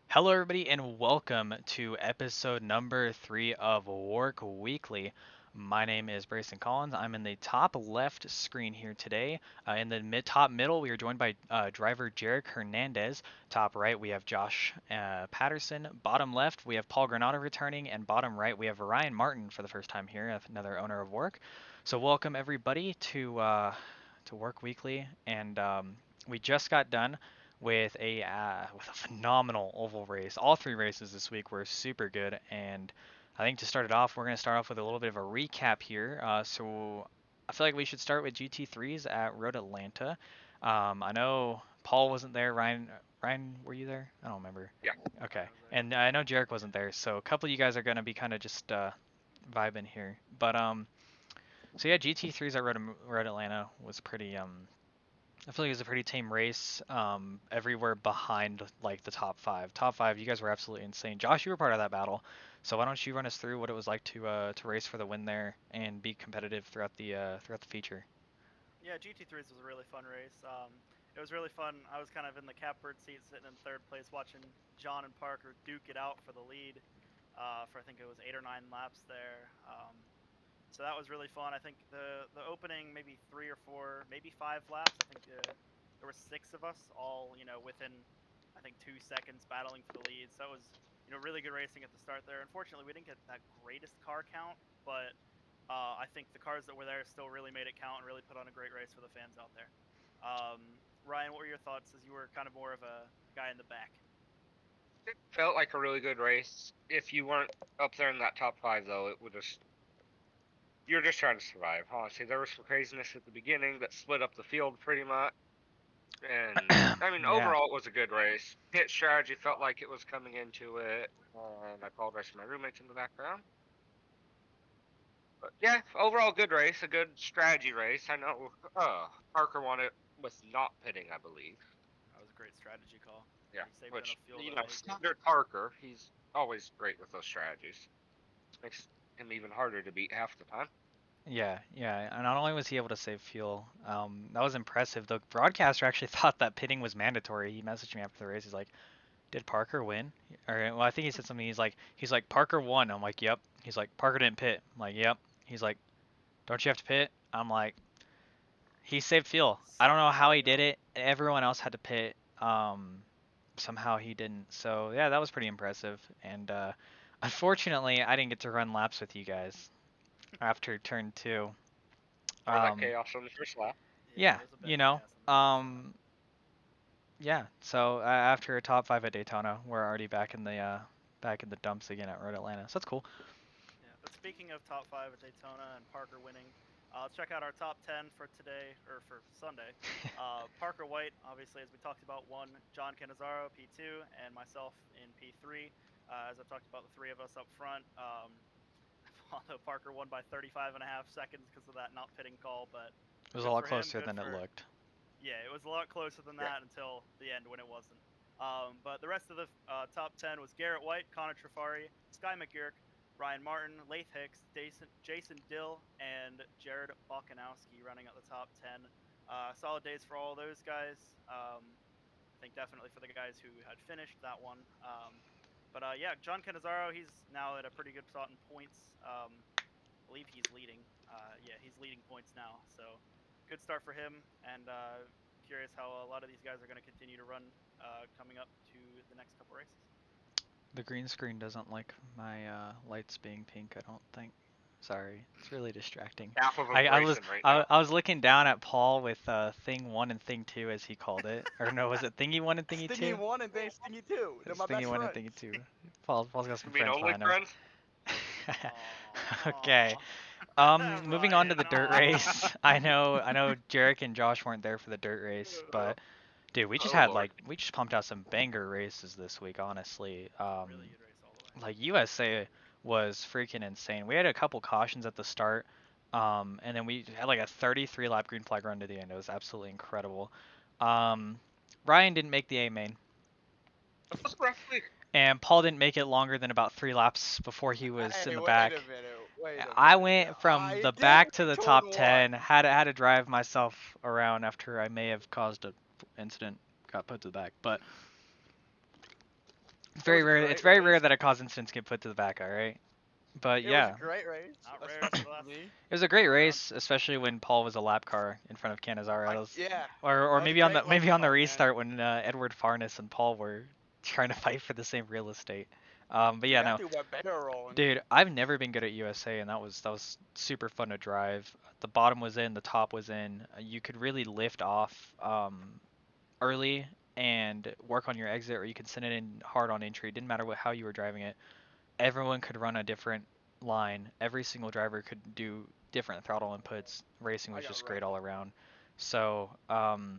Hello, everybody, and welcome to episode number 3 of WORC Weekly. My name is Brayson Collins. I'm in the top left screen here today. In the top middle, we are joined by driver Jarek Hernandez. Top right, we have Josh Patterson. Bottom left, we have Paul Granado returning, and bottom right, we have Ryan Martin for the first time here, another owner of WORC. So welcome everybody to WORC Weekly, and we just got done with a phenomenal oval race. All three races this week were super good, and I think to start it off, we're going to start off with a little bit of a recap here. So I feel like we should start with GT3s at Road Atlanta. I know Paul wasn't there. Ryan, were you there? I don't remember. Yeah. Okay, and I know Jarek wasn't there, so a couple of you guys are going to be kind of just vibing here. But so yeah, GT3s at Road Atlanta was pretty I feel like it was a pretty tame race. Everywhere behind like the top five. Top five, you guys were absolutely insane. Josh, you were part of that battle, so why don't you run us through what it was like to race for the win there and be competitive throughout the feature? Yeah, GT3s was a really fun race. It was really fun. I was kind of in the catbird seat, sitting in third place, watching John and Parker duke it out for the lead for I think it was 8 or 9 laps there. So that was really fun. I think the opening maybe 3 or 4, maybe 5 laps. I think there were 6 of us all within I think 2 seconds battling for the lead. So it was really good racing at the start there. Unfortunately, we didn't get that greatest car count, but I think the cars that were there still really made it count and really put on a great race for the fans out there. Um, Ryan, what were your thoughts as you were kind of more of a guy in the back? It felt like a really good race. If you weren't up there in that top five, though, it would just you're just trying to survive. Honestly, there was some craziness at the beginning that split up the field pretty much, and I mean Yeah. overall it was a good race. Pit strategy felt like it was coming into it, and I apologize to my roommates in the background. But yeah, overall good race, a good strategy race. I know Parker won it with not pitting, I believe. That was a great strategy call. Yeah, He saved which enough fuel to make it. standard Parker, he's always great with those strategies. Makes him even harder to beat half the time. Yeah, yeah. And not only was he able to save fuel, that was impressive. The broadcaster actually thought that pitting was mandatory. He messaged me after the race. He's like, "Did Parker win?" Or well, I think he said something. He's like Parker won. I'm like, "Yep." He's like, "Parker didn't pit." I'm like, "Yep." He's like, "Don't you have to pit?" I'm like, "He saved fuel. I don't know how Somehow, he did yep. it. Everyone else had to pit. Somehow he didn't. So yeah, that was pretty impressive. And unfortunately, I didn't get to run laps with you guys after turn two. Or that Um, chaos on the first lap. Yeah, yeah, there was a bit you of know. chaos on the first lap. Yeah. So after a top five at Daytona, we're already back in the dumps again at Road Atlanta. So that's cool. Yeah, but speaking of top 5 at Daytona and Parker winning, let's check out our top 10 for today, or for Sunday. Parker White, obviously, as we talked about, won. John Canizaro, P2, and myself in P3. As I've talked about, the three of us up front. Although Parker won by 35.5 seconds because of that not pitting call, but It was a good lot for him. closer Good than it for looked. Yeah, it was a lot closer than Yeah. that until the end when it wasn't. But the rest of the top 10 was Garrett White, Connor Trafari, Sky McGurk, Ryan Martin, Laith Hicks, Jason Dill, and Jared Bokanowski running at the top 10. Solid days for all those guys. I think definitely for the guys who had finished that one. But yeah, John Canizaro, he's now at a pretty good spot in points. I believe he's leading. Yeah, he's leading points now. So good start for him. And curious how a lot of these guys are going to continue to run coming up to the next couple races. The green screen doesn't like my lights being pink, I don't think. Sorry, it's really distracting. Half of them I was racing right I, now. I was looking down at Paul with thing one and thing two as he called it, or no, was it thingy one and thingy Stingy two? one and they Stingy two. They're It's my thingy best one and friends. thingy two. Paul's got some You mean friends only behind him. friends? Okay. Moving on to Ryan, the dirt race. I know Jarek and Josh weren't there for the dirt race, but dude, Oh lord. we just pumped out some banger races this week, honestly. really good race all the way. Like USA was freaking insane. We had a couple cautions at the start, and then we had like a 33 lap green flag run to the end. It was absolutely incredible. Um, Ryan didn't make the A main, That was roughly. and Paul didn't make it longer than about 3 laps before he was in Hey, the wait a back. minute. Wait a I minute. went from I the did back to make the turn top one. 10. Had to drive myself around after I may have caused a incident. Got put to the back, but very was a rare. great It's very rare race. that a cause incidents get put to the back. All right. But It was yeah, a great race. Not rare especially for for us. me. it was a great Around. race, especially when Paul was a lap car in front of Canizaro. Yeah. Or That was a maybe on the great lucky maybe on the call, man. restart when Edward Farnes and Paul were trying to fight for the same real estate. But yeah, Dude, no, that dude went barrel rolling. dude, I've never been good at USA, and that was super fun to drive. The bottom was in, the top was in. You could really lift off early and work on your exit, or you could send it in hard on entry. It didn't matter how you were driving it. Everyone could run a different line. Every single driver could do different throttle inputs. Racing I was got just great wrecked. all around. So, you Was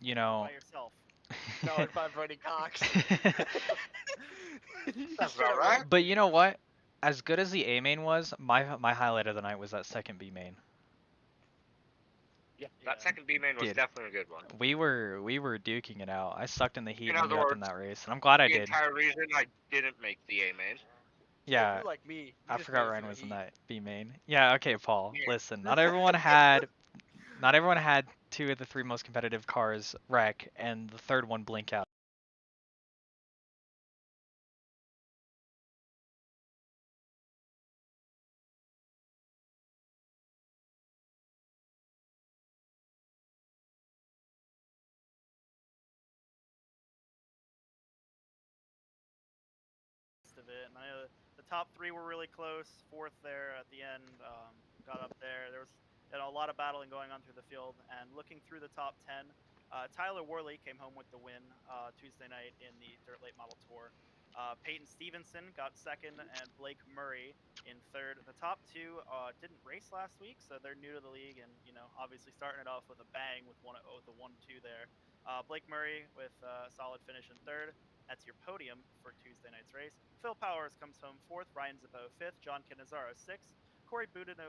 it know, by yourself. No, it's by Brady Cox. That's about right. but you know what? As good as the A main was, my highlight of the night was that second B main. Yeah, Yeah. that second B main was Dude. definitely a good one. We were duking it out. I sucked in the heat In and other ended up in words, that race, and I'm glad I The did. entire reason I didn't make the A main. Yeah, You're like me. You I just forgot made it Ryan through was the in heat. that B main. Yeah, okay, Paul. Yeah. Listen, not everyone had two of the three most competitive cars wreck, and the third one blink out. Of it, and I know the top three were really close. Fourth there at the end, got up there. There was a lot of battling going on through the field, and looking through the top 10, Tyler Worley came home with the win Tuesday night in the Dirt Late Model Tour. Peyton Stevenson got second, and Blake Murray in third. The top two didn't race last week, so they're new to the league, and obviously starting it off with a bang with the 1-2 there. Blake Murray with a solid finish in third. That's your podium for Tuesday night's race. Phil Powers comes home fourth, Ryan Zabeau fifth, John Canizaro sixth, Corey Boonwa,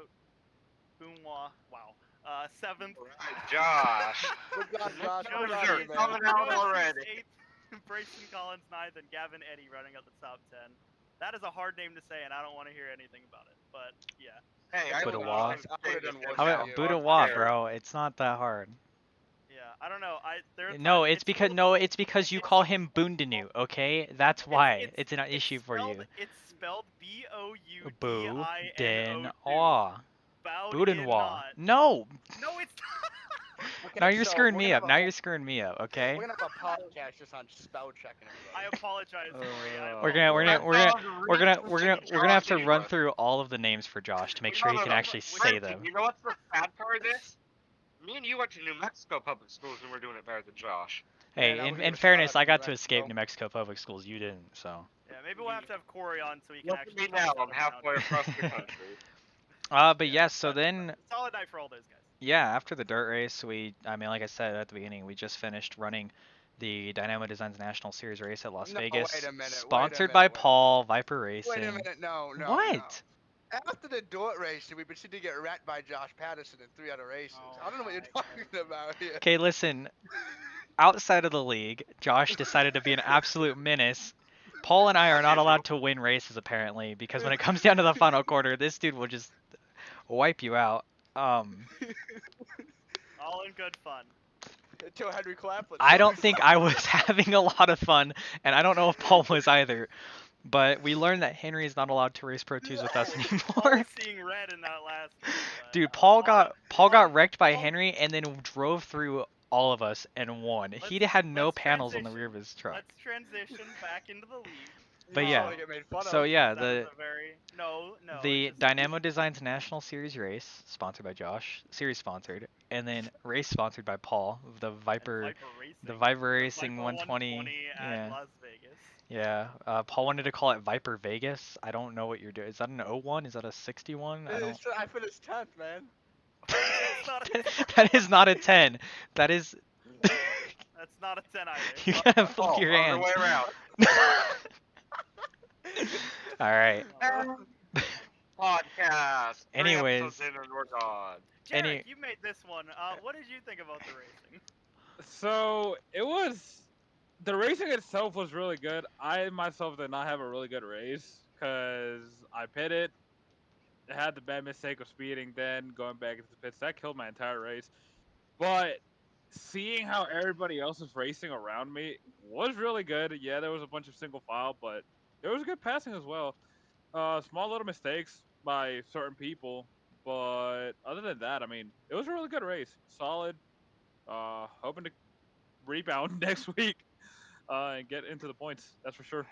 seventh. Right, Josh. Good job, Josh. Joe I'm proud of Dirt you, man. coming out Joseph's already. eighth, Brayson Collins ninth, and Gavin Eddy running out the top 10. That is a hard name to say, and I don't want to hear anything about it. But yeah. Hey, I But a would've wah. loved to I say would've this done right worse How than now, about you. but I'm Budawa, scared. bro? It's not that hard. Yeah, I don't know. There are No, times it's because you it's- call him Boondanu, okay? That's why it's an it's issue for you. It's spelled Boudinoe. Boo, den, aw. Bowed in Budenwa. not. No! No, it's Okay, Now you're so screwing we're me gonna up. have Now a- you're screwing me up, okay? We're gonna have a podcast just on spell checking I everybody. apologize, Corey. I We're gonna we're apologize. gonna we're gonna That we're gonna sounds we're gonna really we're gonna have to Josh run anyway. through all of the names for Josh to make No, sure he no, can no. actually Wait, say Wait, them. You know what's the sad part of this? Me and you went to New Mexico public schools and we're doing it better than Josh. Hey, Man, I wouldn't in give a fairness, shout out I to New got to escape Mexico. New Mexico public schools. You didn't, so. Yeah, maybe we'll have to have Corey on so he can Look at actually me now. talk I'm about halfway it. across the country. But yes, so then Solid night for all those guys. yeah, after the dirt race, I mean, like I said at the beginning, we just finished running the Dynamo Designs National Series race at Las No, Vegas, wait a minute, sponsored wait a by minute, wait a Paul, Viper Racing. Wait a minute, no. What? After the dirt race, we proceeded to get wrecked by Josh Patterson in 3 other races. Oh I don't know what you're my talking about here. Okay, listen. Outside of the league, Josh decided to be an absolute menace. Paul and I are not allowed to win races apparently because when it comes down to the final quarter, this dude will just wipe you out. All in good fun. Until Henry Claflin. I don't think I was having a lot of fun, and I don't know if Paul was either. But we learned that Henry is not allowed to race Pro 2s with us Paul anymore. was seeing red in that last race, but, Dude, Paul got wrecked by Paul- Henry and then drove through all of us and won. He had no let's panels on the rear transition. of his truck. Let's transition back into the league. But You yeah. wanna get made fun So of. yeah, That was a very no. the it's just- Dynamo Designs National Series race, sponsored by Josh, series sponsored, and then race sponsored by Paul, the Viper Racing. the Viper The Racing Viper 120. at Yeah. Las Vegas. Yeah. Paul wanted to call it Viper Vegas. I don't know what you're doing. Is that an 01? Is that a 61? I don't. I finished 10th, man. It's not a, That is not a 10. That is. that's not a 10 either. You gotta flip Oh, your other hands. way around. All right. Podcast. Three Anyways. episodes in and we're gone. Jarek, you made this one. What did you think about the racing? So the racing itself was really good. I myself did not have a really good race because I pitted, had the bad mistake of speeding, then going back into the pits. That killed my entire race. But seeing how everybody else was racing around me was really good. Yeah, there was a bunch of single file, but there was good passing as well. Small little mistakes by certain people, but other than that, I mean, it was a really good race. Solid. Hoping to rebound next week and get into the points. That's for sure.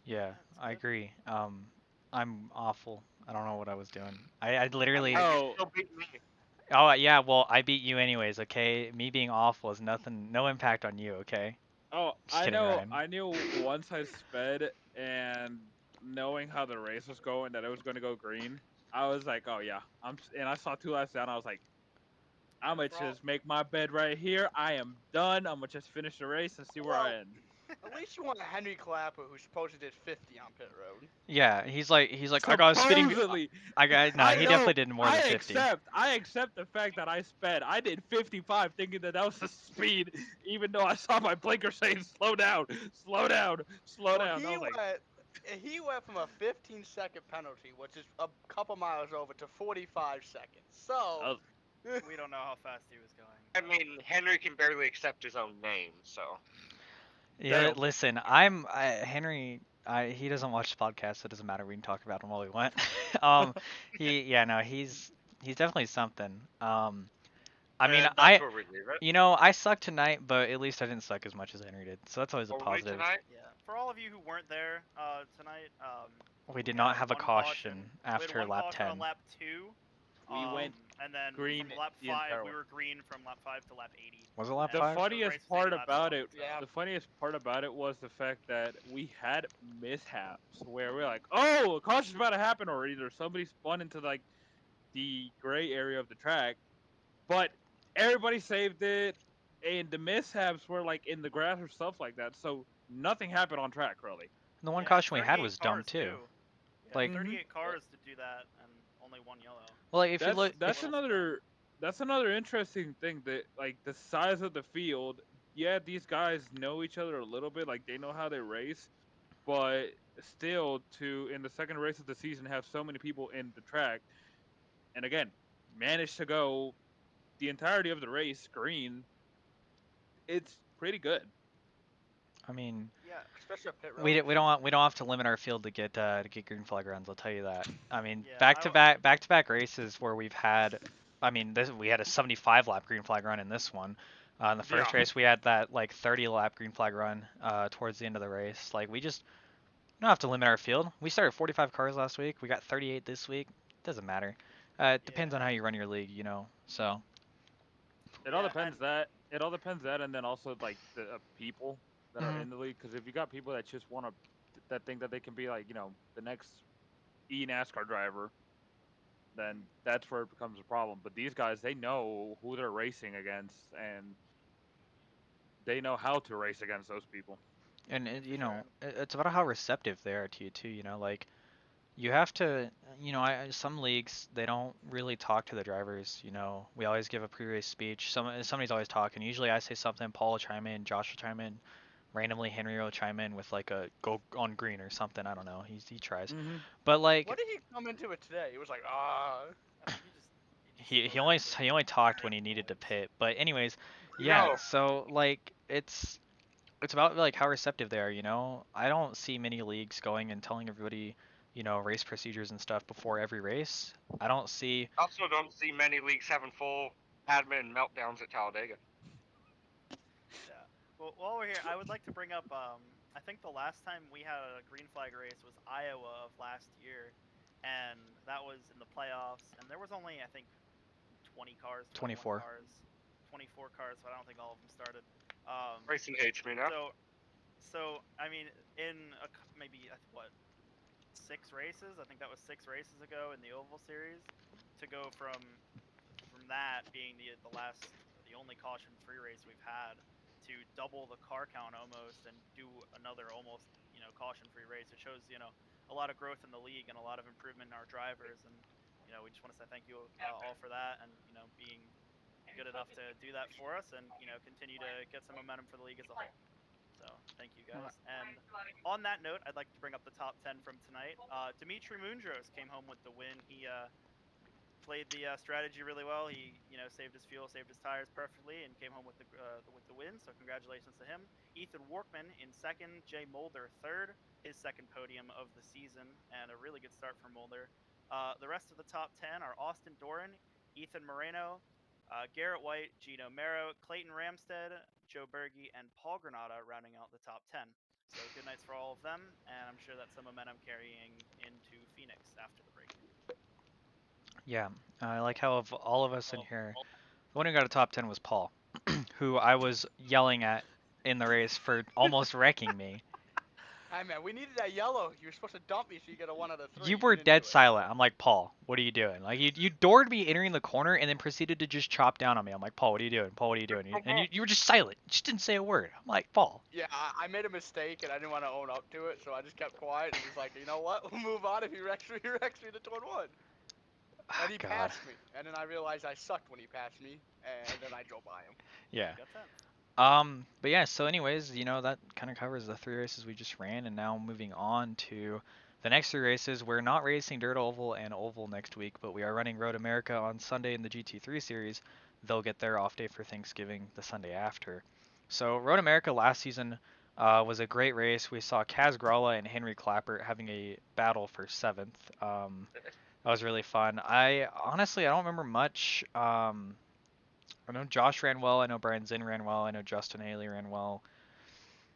Yeah, That's I good. agree. I'm awful. I don't know what I was doing. I I mean, literally. you Oh, still beat me. Oh yeah, well I beat you anyways. Okay, me being awful is nothing, no impact on you. Okay, oh, just kidding, Ryan. I knew once I sped and knowing how the race was going that it was going to go green. I was like, oh yeah, and I saw two laps down. I was like, I'm gonna For all, just make my bed right here. I am done. I'm gonna just finish the race and see where I Well, end. at least you want a Henry Clapper who supposedly did 50 on pit road. Yeah, he's like I got a spitting. Supposedly, I got no. I He definitely know. did more than 50. I accept the fact that I sped. I did 55, thinking that that was the speed, even though I saw my blinker saying "slow down, slow down, slow Well, down." I was like, he went from a 15-second penalty, which is a couple miles over, to 45 seconds. So, I was, we don't know how fast he was going. I But mean, Henry can barely accept his own name, so. Yeah, damn. listen, Henry. He doesn't watch the podcast, so it doesn't matter. We can talk about him while we want. Yeah, no, he's definitely something. I mean, And that's where we leave it. I sucked tonight, but at least I didn't suck as much as Henry did, so that's always a Only positive. tonight? yeah, for all of you who weren't there tonight, We did we not had have a one caution We had after one lap caution 10. on lap 2. We went And then green from lap the 5, entire we way. were green from lap 5 to lap 80. Was it lap And The 5? the funniest race was 80 part laps about long, it, so. yeah. the funniest part about it was the fact that we had mishaps where we're like, oh, a caution's about to happen, or either somebody spun into like the gray area of the track, but everybody saved it, and the mishaps were like in the grass or stuff like that, so nothing happened on track really. And the one Yeah, caution we had 38 was dumb cars too. too. Yeah, Like, 38 cars to do that, and only one yellow. well, like if you That's look, that's if Little spin. another that's another interesting thing that like the size of the field. Yeah, these guys know each other a little bit, like they know how they race, but still to in the second race of the season have so many people in the track and again manage to go the entirety of the race green. It's pretty good. I mean, Yeah, Especially a pit road. we don't have to limit our field to get green flag runs. I'll tell you that. I mean, yeah. back to back races where we've had. I mean, we had a 75 lap green flag run in this one. In the Yeah. first race, we had that like 30 lap green flag run towards the end of the race. Like we just don't have to limit our field. We started 45 cars last week. We got 38 this week. Doesn't matter. It depends on Yeah. how you run your league, So It all Yeah, and depends that it all depends that and then also like the people that are mhm. in the league because if you got people that just want to that think that they can be like the next NASCAR driver, then that's where it becomes a problem. But these guys, they know who they're racing against, and they know how to race against those people. And for sure. it's about how receptive they are to you too. Like you have to, some leagues they don't really talk to the drivers. We always give a pre-race speech. Somebody's always talking. Usually I say something, Paul will chime in, Josh will chime in, randomly Henry will chime in with like a go on green or something. I don't know. He tries, Mm-hmm. but like What did he come into it today? He was like, ah. I mean, he just he spoke he only with he only talked when he great needed to poise. pit. But anyways, yeah. No. So like it's about like how receptive they are. I don't see many leagues going and telling everybody, race procedures and stuff before every race. I don't see. Also, don't see many leagues having full admin meltdowns at Talladega. Yeah. Well, while we're here, I would like to bring up. I think the last time we had a green flag race was Iowa of last year, and that was in the playoffs. And there was only I think 20 cars, 21 24. cars, 24 cars. So I don't think all of them started. Um, Racing hates me now. so I mean, in maybe what 6 races? I think that was 6 races ago in the Oval Series. To go from that being the only caution-free race we've had to double the car count almost and do another almost caution-free race. It shows a lot of growth in the league and a lot of improvement in our drivers, and we just want to say thank you all for that, and being good enough to do that for us, and continue to get some momentum for the league as a whole. So thank you guys. And on that note, I'd like to bring up the top 10 from tonight. Dimitri Mundros came home with the win. He played the strategy really well. He, saved his fuel, saved his tires perfectly, and came home with the win. So congratulations to him. Ethan Workman in second, Jay Mulder third, his second podium of the season, and a really good start for Mulder. The rest of the top 10 are Austin Doran, Ethan Moreno, Garrett White, Gino Mero, Clayton Ramstead, Joe Berge, and Paul Granada rounding out the top 10. So good nights for all of them, and I'm sure that's some momentum carrying into Phoenix after the break. Yeah, I like how of all of us in here, the one who got a top 10 was Paul, who I was yelling at in the race for almost wrecking me. Hey man, we needed that yellow. You were supposed to dump me so you get a 1 out of 3. You You were didn't do dead it. silent. I'm like, Paul, what are you doing? Like, you doored me entering the corner and then proceeded to just chop down on me. I'm like, Paul, what are you doing? Paul, what are you doing? And you were just silent. You just didn't say a word. I'm like, Paul. Yeah, I made a mistake and I didn't want to own up to it, so I just kept quiet and was like, you know what? We'll move on. If he wrecks me, he wrecks me to turn 1. Ah, And he God. passed me, and then I realized I sucked when he passed me, and then I drove by him. Yeah. Got 10th. But yeah, so anyways, that kind of covers the 3 races we just ran, and now moving on to the next 3 races. We're not racing Dirt Oval and Oval next week, but we are running Road America on Sunday in the GT3 series. They'll get their off day for Thanksgiving the Sunday after. So Road America last season was a great race. We saw Kaz Gralla and Henry Clappert having a battle for 7th. That was really fun. I don't remember much. I know Josh ran well. I know Brian Zinn ran well. I know Justin Haley ran well.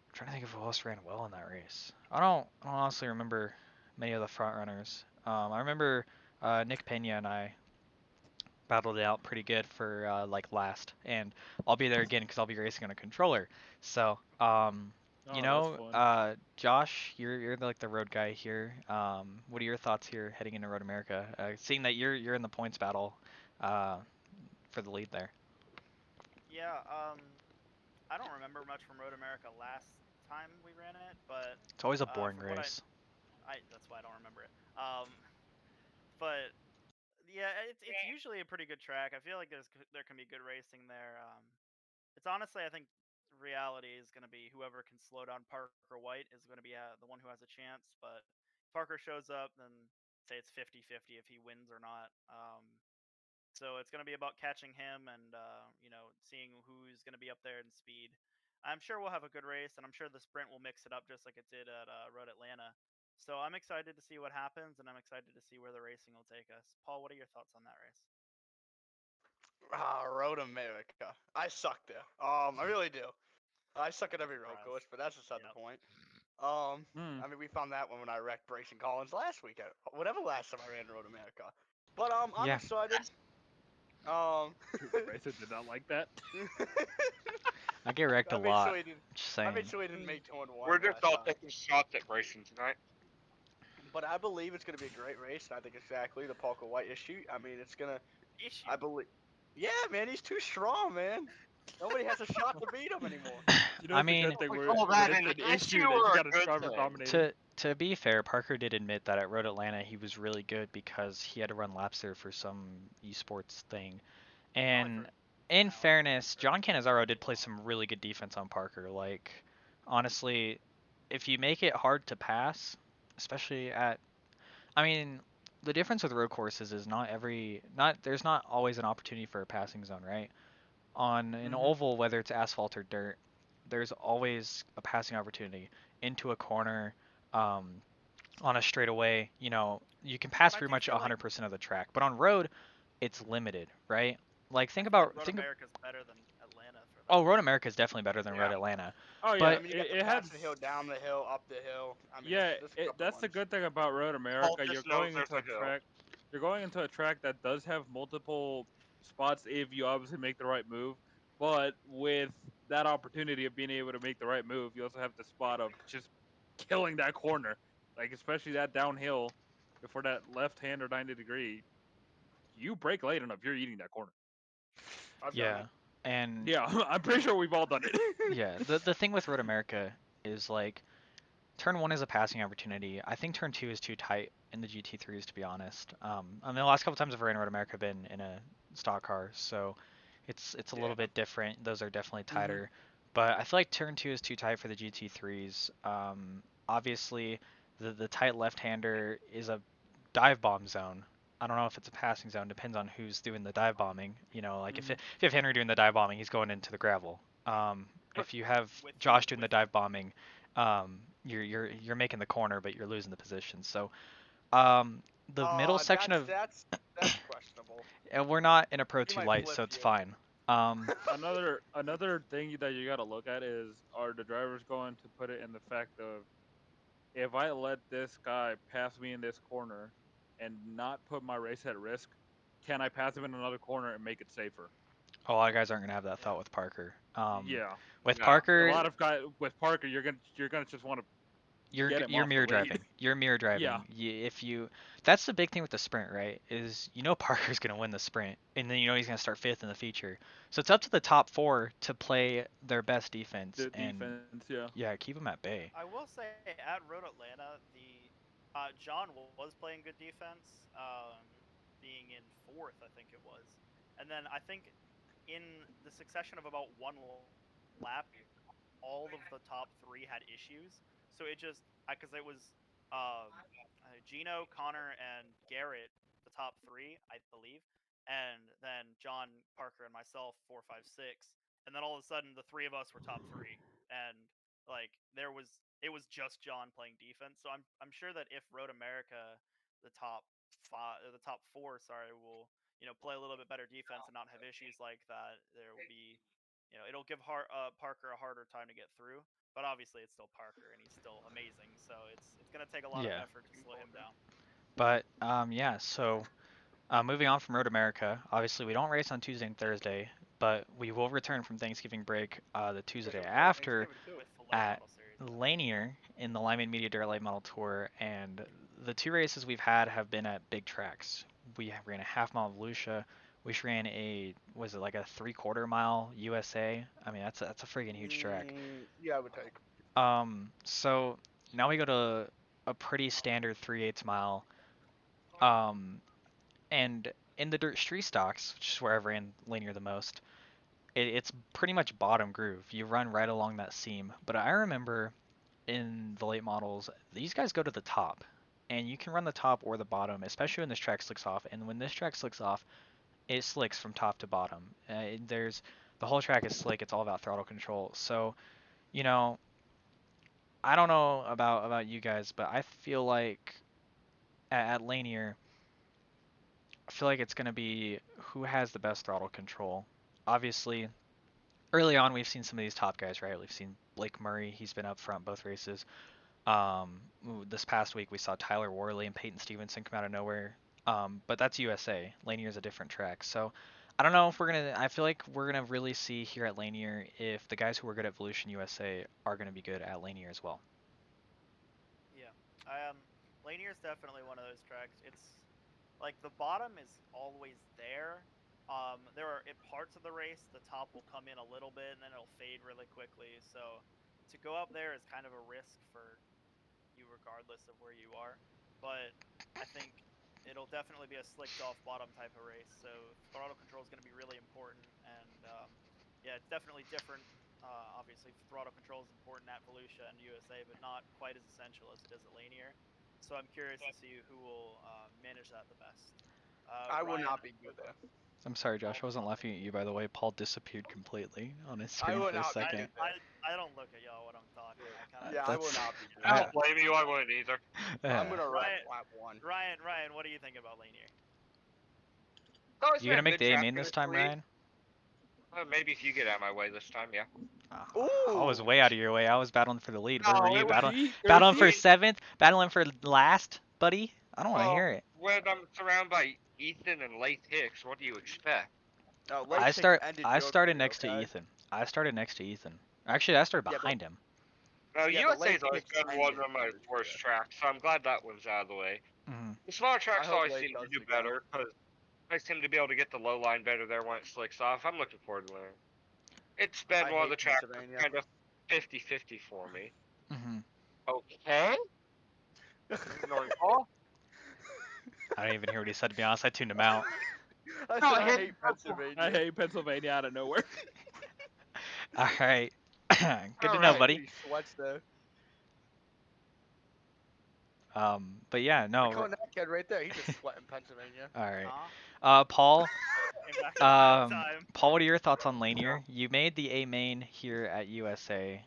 I'm trying to think of who else ran well in that race. I don't honestly remember many of the front runners. I remember Nick Pena and I battled it out pretty good for like last, and I'll be there again because I'll be racing on a controller. So, Oh, that's fun. Josh, you're like the road guy here. What are your thoughts here heading into Road America? Seeing that you're in the points battle uh, for the lead there. Yeah, I don't remember much from Road America last time we ran it, but It's always a boring from what race. that's why I don't remember it. But yeah, it's usually a pretty good track. I feel like there can be good racing there. It's honestly, I think reality is going to be whoever can slow down Parker White is going to be the one who has a chance. But if Parker shows up, then say it's 50-50 if he wins or not. So it's going to be about catching him and seeing who's going to be up there in speed. I'm sure we'll have a good race, and I'm sure the sprint will mix it up just like it did at Road Atlanta. So I'm excited to see what happens, and I'm excited to see where the racing will take us. Paul, what are your thoughts on that race? Road America. I suck there. I really do. I suck at every road Surprise. course, but that's beside Yep. the point. Hmm. I mean, we found that when I wrecked Brayson Collins last week. Whatever last time I ran Road America. But I'm Yeah. excited. Racer did not like that. I get wrecked a I made lot. sure he didn't. Just I saying. made sure he didn't make turn 1 We're just last all time. taking shots at Grayson tonight. But I believe it's gonna be a great race. And I think exactly the Parker White issue. I mean, it's gonna. Issue. I believe. Yeah, man, he's too strong, man. Nobody has a shot to beat him anymore. You know, I it's a mean, good thing We when call that it's an an issue issue that you or a got a good driver thing? dominating. to be fair, Parker did admit that at Road Atlanta he was really good because he had to run laps there for some esports thing. And For in 10 hours. fairness, John Cannizzaro did play some really good defense on Parker. Like, honestly, if you make it hard to pass, especially I mean, the difference with road courses is there's not always an opportunity for a passing zone, right? On an Mhm. oval, whether it's asphalt or dirt, there's always a passing opportunity into a corner, um, on a straightaway. You can pass But I pretty do much feel like 100% of the track, but on road, it's limited, right? Like I think feel like about Road think of America is better than Atlanta for that. oh, Road America is definitely better than Road Yeah. Atlanta, Oh yeah, I but mean, you got the it pass had. the hill, down the hill, up the hill. I mean, Yeah, there's a couple that's the ones. good thing about Road Paul America. You're just knows going there's into a a hill. track. You're going into a track that does have multiple spots if you obviously make the right move. But with that opportunity of being able to make the right move, you also have the spot of just killing that corner, like especially that downhill before that left hand or 90 degree. You break late enough, you're eating that corner. I've done yeah, it. and Yeah, I'm pretty sure we've all done it. yeah, the thing with Road America is like turn one is a passing opportunity. I think turn two is too tight in the GT3s, to be honest. I mean, the last couple times I've ran Road America have been in a stock car, so it's a little Yeah. bit different. Those are definitely Mhm. tighter, but I feel like turn two is too tight for the GT3s. Obviously, the tight left-hander is a dive bomb zone, I don't know if it's a passing zone. Depends on who's doing the dive bombing. You know, like Mhm. if you have Henry doing the dive bombing, he's going into the gravel. If you have Josh doing the dive bombing, you're making the corner, but you're losing the position. So the middle section of That's questionable. and we're not in a Pro He 2 might light, flip so it's you. fine. Another thing that you got to look at is, are the drivers going to put it in the fact of, if I let this guy pass me in this corner and not put my race at risk, can I pass him in another corner and make it safer? A lot of guys aren't gonna have that Yeah. thought with Parker. Yeah, With No. a Parker, lot of guys with Parker, you're gonna just want to get him you're off the mirror lead. driving. You're mirror Yeah, driving. If you, that's the big thing with the sprint, right? Is Parker's gonna win the sprint, and then he's gonna start fifth in the feature. So it's up to the top four to play their best defense, the and defense. Yeah, yeah, keep them at bay. I will say at Road Atlanta, the John was playing good defense, being in fourth, I think it was, and then I think in the succession of about one lap, all of the top three had issues. So it just because it was Gino, Connor, and Garrett, the top three, I believe, and then John, Parker, and myself, 4, 5, 6, and then all of a sudden the three of us were top three, and like it was just John playing defense. So I'm sure that if Road America, the top five, the top four, sorry, will play a little bit better defense and not have issues like that, there will be it'll give Parker a harder time to get through. But obviously, it's still Parker, and he's still amazing. So it's gonna take a lot of Yeah, effort to slow him down. but yeah. So moving on from Road America, obviously we don't race on Tuesday and Thursday, but we will return from Thanksgiving break the Tuesday after With the late at model series. Lanier in the Lyman Media Dirt Late Model Tour, and the two races we've had have been at big tracks. We ran a half mile of Lucia. We ran was it like a 3/4 mile USA? I mean, that's a freaking huge track. Yeah, I would take. So now we go to a pretty standard 3/8 mile. Um, and in the dirt street stocks, which is where I've ran linear the most, it's pretty much bottom groove. You run right along that seam. But I remember in the late models, these guys go to the top, and you can run the top or the bottom, especially when this track slicks off. And when this track slicks off, it slicks from top to bottom. There's the whole track is slick. It's all about throttle control. So you know, I don't know about you guys, but I feel like at Lanier, I feel like it's gonna be who has the best throttle control. Obviously, early on we've seen some of these top guys, right? We've seen Blake Murray. He's been up front both races. This past week we saw Tyler Worley and Peyton Stevenson come out of nowhere. But that's USA. Lanier is a different track. So I don't know if we're gonna. I feel like we're gonna really see here at Lanier if the guys who were good at Evolution USA are gonna be good at Lanier as well. Yeah. Lanier is definitely one of those tracks. It's like the bottom is always there. There are at parts of the race the top will come in a little bit and then it'll fade really quickly. So to go up there is kind of a risk for you regardless of where you are. But I think it'll definitely be a slicked off bottom type of race. So throttle control is going to be really important. And yeah, it's definitely different. Obviously, throttle control is important at Volusia and USA, but not quite as essential as it is at Lanier. So I'm curious to see who will manage that the best. I will Ryan, not be good there. I'm sorry, Josh. I wasn't laughing at you, by the way. Paul disappeared completely on his I screen will for a not be second. good there. I don't look at y'all when I'm talking. I kind of Yeah, I will That's. not be good I I, don't blame you. I wouldn't either. I'm gonna wreck Ryan, lap one. Ryan, what do you think about Lanier? It's always you been gonna a make good the A track main in this this time, league. Ryan? Maybe if you get out of my way this time, yeah. I was Ooh. way out of your way. I was battling for the lead. Where were No, you it was battling for he- seventh? Battling for last, buddy? I don't want to well, hear it. when I'm surrounded by Ethan and Lath Hicks, what do you expect? No, I Late Six start. ended I your started career, next to okay? Ethan. I started next to Ethan. Actually, I started Yeah, but behind him. No, Yeah, but USA's Lath always Hicks been one ended of my your worst career. tracks, so I'm glad that one's out of the way. Hmm The smaller I tracks hope always Late seem to does do it again. better because I seem to be able to get the low line better there when it slicks off. I'm looking forward to it. It's been I one of the hate tracks that's Pennsylvania. kind of 50-50 for me. hmm Okay. Ignoring Paul. I didn't even hear what he said. To be honest, I tuned him out. I No, said I I hate hate Pennsylvania. I Pennsylvania. hate Pennsylvania out of nowhere. All right. Good to All know, right. buddy. He sweats there. But yeah, no. Calling that kid right there. He's just sweating Pennsylvania. All right. Huh? Paul. Came back in time. Paul, what are your thoughts on Lanier? You made the A main here at USA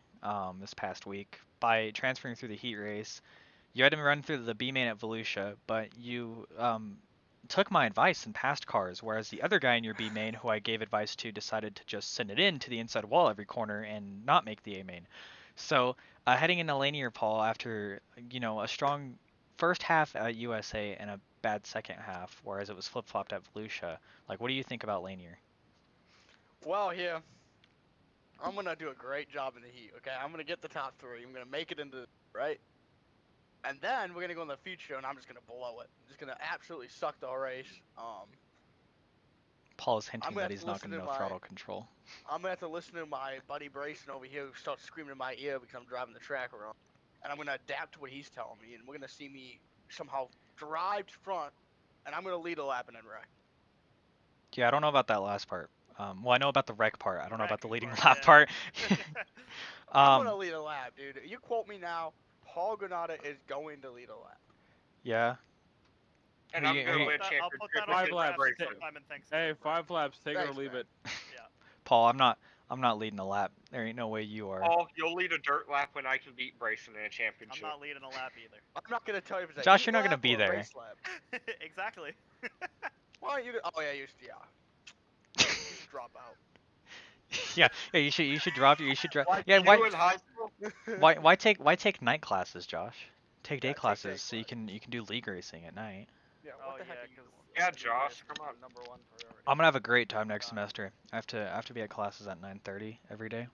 this past week by transferring through the heat race. You had to run through the B main at Volusia, but you took my advice and passed cars, whereas the other guy in your B main, who I gave advice to, decided to just send it in to the inside wall every corner and not make the A main. So heading into Lanier, Paul, after a strong first half at USA and a bad second half, whereas it was flip flopped at Volusia. Like, what do you think about Lanier? Well, here, I'm gonna do a great job in the heat. Okay, I'm gonna get the top 3. I'm gonna make it into right, and then we're gonna go in the feature, and I'm just gonna blow it. I'm just gonna absolutely suck the whole race. Paul is hinting gonna that have he's to not listen going to to know my- throttle control. I'm gonna have to listen to my buddy Brayson over here who starts screaming in my ear because I'm driving the track around, and I'm gonna adapt to what he's telling me, and we're gonna see me somehow drive to front, and I'm gonna lead a lap and then wreck. Yeah, I don't know about that last part. Well, I know about the wreck part. I don't know about the Wreck leading part, lap yeah. part. I'm gonna lead a lap, dude. You quote me now. Paul Granada is going to lead a lap. Yeah. And Who I'm you- going who to you- win I'll put that championship on Five the with laps. graph Bryson. sometime in Thanksgiving. Hey, 5 laps, take it or Thanks, leave man. it. Paul, I'm not leading a lap. There ain't no way you are. Paul, you'll lead a dirt lap when I can beat Bryson in a I'm championship. not leading a lap either. I'm not gonna tell you if it's a Josh, heat you're not gonna lap be or a there. race lap. Exactly. Why aren't you? Oh yeah, you should drop out. Yeah, you should drop Like Yeah, you in high school? why take night classes, Josh? Take day Yeah, take day classes so you classes. can do league racing at night. Yeah, Oh what the heck yeah, are you because doing? Yeah, Josh, come on. Number 1 priority. I'm gonna have a great time next semester. I have to be at classes at 9:30 every day.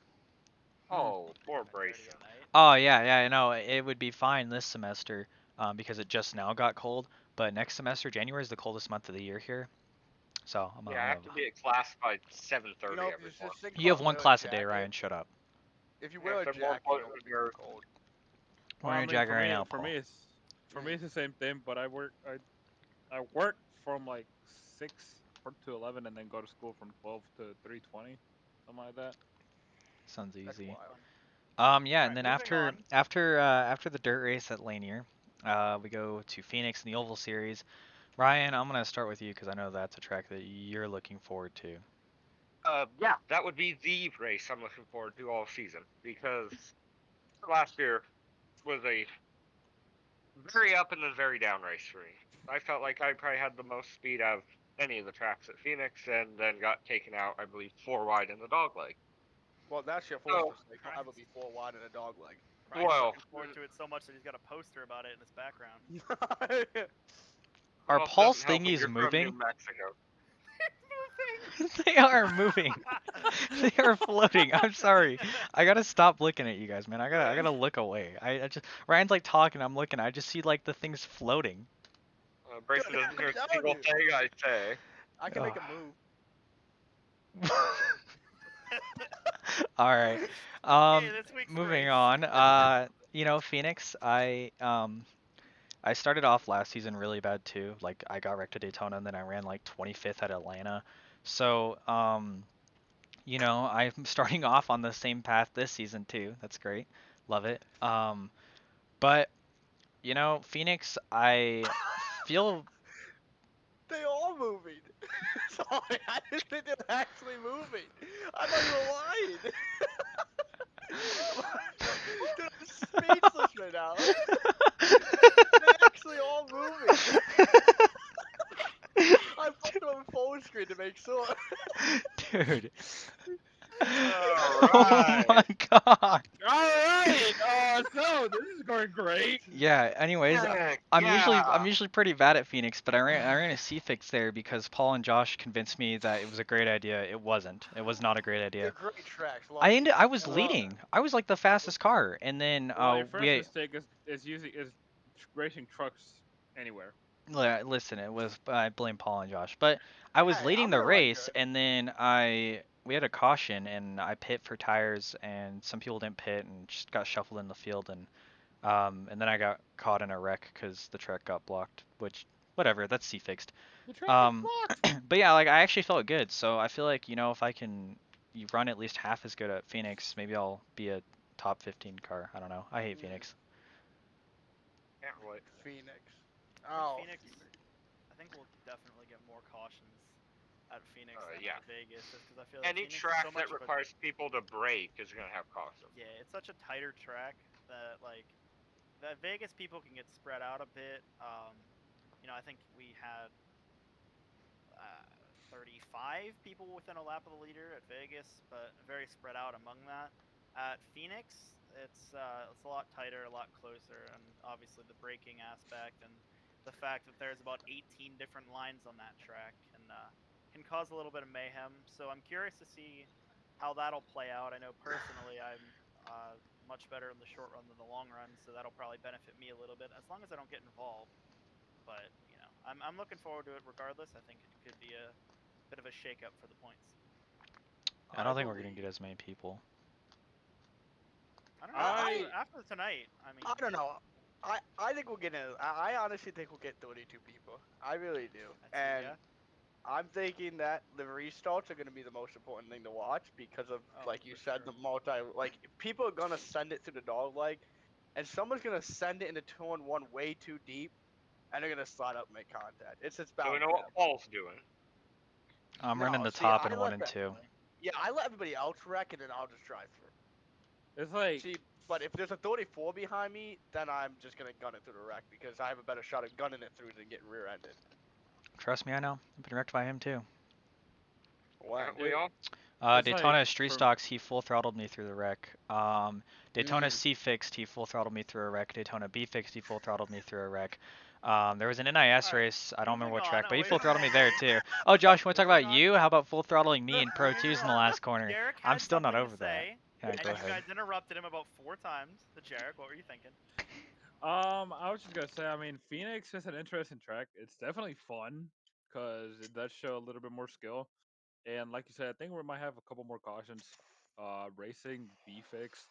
Oh, poor 9:30 Bryson. at night. Oh yeah, I know. It would be fine this semester, because it just now got cold. But next semester, January is the coldest month of the year here. So I'm Yeah, I have to be at class by 7:30 You know, every just morning. think You have about one wearing class a day, jacket. Ryan. Shut up. If you Yeah, wear a if they're more jacket, you important don't than get yours. cold. Wearing a jacket for right me, now, for Paul. me, it's the same thing. But I work from like 6 to 11, and then go to school from 12 to 3:20, something like that. Sounds That's easy. wild. Yeah, and Alright, then moving after the dirt race at Lanier, we go to Phoenix in the Oval Series. Ryan, I'm gonna start with you because I know that's a track that you're looking forward to. Yeah, that would be the race I'm looking forward to all season because last year was a very up and then very down race for me. I felt like I probably had the most speed out of any of the tracks at Phoenix, and then got taken out, I believe, 4 wide in the dog leg. Well, that's your Oh, first mistake. I would be 4 wide in a dog leg. Ryan's Well, looking forward to it so much that he's got a poster about it in his background. Are well, Paul's doesn't help if thingies you're from moving? New Mexico. They are moving. They are floating. I'm sorry. I gotta stop looking at you guys, man. I gotta look away. I just Ryan's like talking. I'm looking. I just see like the things floating. Bryson Dude, doesn't hear I'm a single telling thing I say. I can make a move. All right. Okay, this week's Moving race. on. Phoenix. I started off last season really bad too. Like I got wrecked at Daytona and then I ran like 25th at Atlanta. So, I'm starting off on the same path this season too. That's great. Love it. But Phoenix, I feel They are moving. Sorry, I didn't think they were actually moving. I thought you were lying. Dude, I'm speechless right now. They're actually all moving. I put them on full screen to make sure. dude. All Oh my god. All right. So this is going great. Yeah, anyways, Heck, I'm yeah. usually pretty bad at Phoenix, but I ran a C fix there because Paul and Josh convinced me that it was a great idea. It wasn't. It was not a great They're idea. great tracks. I was Love leading. I was like the fastest car, and then Well, your first mistake is racing trucks anywhere. listen, I blame Paul and Josh, but I was Hey, leading I'm the gonna run race, good. and then we had a caution, and I pit for tires, and some people didn't pit and just got shuffled in the field, and then I got caught in a wreck because the track got blocked, which whatever, that's C fixed. The track Um, is blocked. but yeah, like I actually felt good, so I feel like if I can run at least half as good at Phoenix, maybe I'll be a top 15 car. I don't know. I hate Phoenix. Can't relate. Phoenix. I think Oh, Phoenix. I think we'll definitely get more cautions at Phoenix than Yeah. at Vegas, just because I feel like Any Phoenix is track so that much of a requires people to brake is gonna have caution. yeah, it's such a tighter track that like the Vegas people can get spread out a bit. I think we had 35 people within a lap of the leader at Vegas, but very spread out among that. At Phoenix, it's a lot tighter, a lot closer, and obviously the braking aspect and the fact that there's about 18 different lines on that track can cause a little bit of mayhem. So I'm curious to see how that'll play out. I know personally I'm much better in the short run than the long run, so that'll probably benefit me a little bit as long as I don't get involved. But I'm looking forward to it regardless. I think it could be a bit of a shake-up for the points. I I don't think we're gonna get believe. as many people. I don't know. I After tonight, I mean, I don't know. I think we'll get in. I honestly think we'll get 32 people. I really do. that's it, And yeah. I'm thinking that livery starts are going to be the most important thing to watch because of, Oh, like you for said, sure. the like people are going to send it through the dog leg, and someone's going to send it into 2-on-1 way too deep, and they're going to slide up and make contact. It's So we bound know to what happen. Paul's doing. I'm No, running the see, top in one and two. Definitely. yeah, I let everybody else wreck, and then I'll just drive through. it's like See, but if there's a 34 behind me, then I'm just going to gun it through the wreck because I have a better shot at gunning it through than getting rear-ended. Trust me, I know. I've been wrecked by him too. When? Aren't we it, all? it's like Daytona Street for Stocks, he full throttled me through the wreck. Daytona Mm. C Fixed, he full throttled me through a wreck. Daytona B Fixed, he full throttled me through a wreck. There was an NIS All right, race, I don't remember moving what on track, but he away full from throttled me there Vegas. too. Oh, Josh, you want to talk Moving about on. you? How about full throttling me in Pro Moving 2s in the on. last corner? Jarek I'm had still not something over to that. say, Yeah, and go you ahead. guys interrupted him about 4 times. The Jarek, what were you thinking? I was just gonna say, I mean, Phoenix is an interesting track. It's definitely fun because it does show a little bit more skill. And like you said, I think we might have a couple more cautions. Racing, B fixed.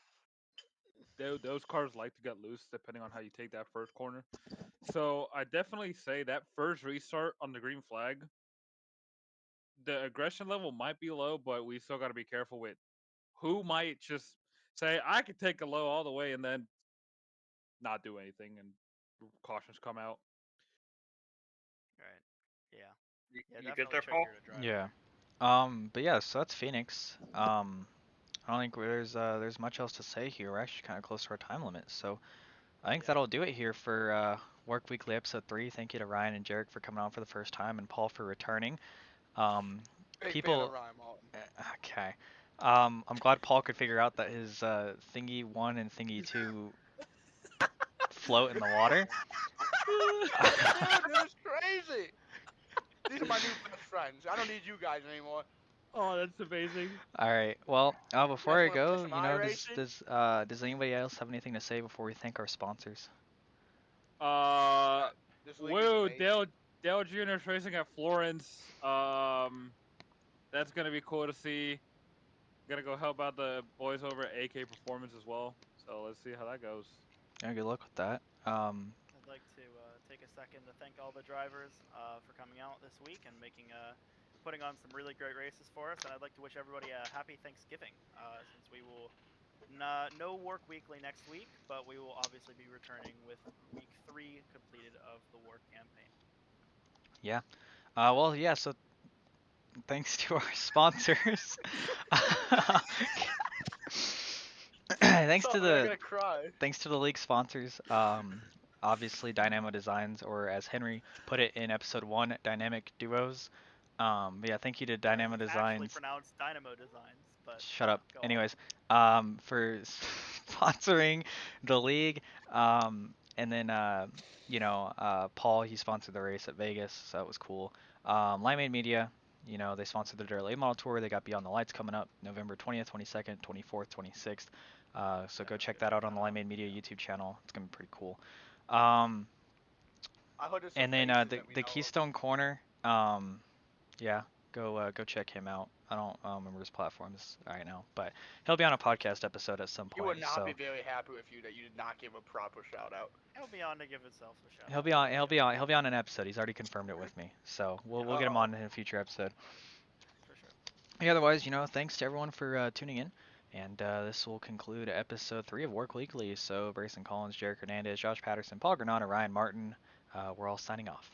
Those cars like to get loose depending on how you take that first corner. So I definitely say that first restart on the green flag, the aggression level might be low, but we still got to be careful with who might just say I could take a low all the way and then not do anything and cautions come out. Right. Yeah. Yeah, You get definitely there, Paul? trickier to drive Yeah. through. But yeah, so that's Phoenix. I don't think there's much else to say here. We're actually kind of close to our time limit, so I think Yeah. that'll do it here for Work Weekly episode 3. Thank you to Ryan and Jarek for coming on for the first time, and Paul for returning. Um, Big fan of people, Ryan Martin. okay. I'm glad Paul could figure out that his thingy 1 and thingy 2 float in the water. Dude, this is crazy. These are my new best friends. I don't need you guys anymore. Oh, that's amazing. All right. Well, You before guys I want to play go, some iRacing? does anybody else have anything to say before we thank our sponsors? Uh, This league is Woo, amazing. Dale Jr.'s racing at Florence. That's gonna be cool to see. Gonna go help out the boys over at AK Performance as well. So let's see how that goes. Yeah, good luck with that. I'd like to take a second to thank all the drivers for coming out this week and putting on some really great races for us. And I'd like to wish everybody a happy Thanksgiving, since we will no work weekly next week, but we will obviously be returning with week 3 completed of the work campaign. Yeah. Well, yeah. So thanks to our sponsors. thanks to Sorry, I'm the gonna cry. thanks to the league sponsors. Obviously Dynamo Designs, or as Henry put it in episode 1, Dynamic Duos. But yeah, thank you to I Dynamo think it's actually Designs. pronounced Dynamo Designs, but Shut up. go on. Anyways, for sponsoring the league. And then Paul, he sponsored the race at Vegas, so that was cool. Limeade Media, they sponsored the Dirt Late Model Tour. They got Beyond the Lights coming up November 20th, 22nd, 24th, 26th. So go Definitely check go that check out on that the out. Limeade Media YouTube channel. It's gonna be pretty cool. Um, I heard there's some and then faces the that we the know of. Keystone Corner. Yeah, go check him out. I don't remember his platforms right now, but he'll be on a podcast episode at some You would point. not be So very happy with you that you did not give a proper shout out. It'll be on to give itself a shout he'll out. be on he'll be on an episode. He's already confirmed it with me. So we'll get him Uh-oh. on in a future episode. For sure. Yeah, otherwise, thanks to everyone for tuning in, And this will conclude episode 3 of WORC Weekly. So, Brayson Collins, Jarek Hernandez, Josh Patterson, Paul Granata, Ryan Martin, we're all signing off.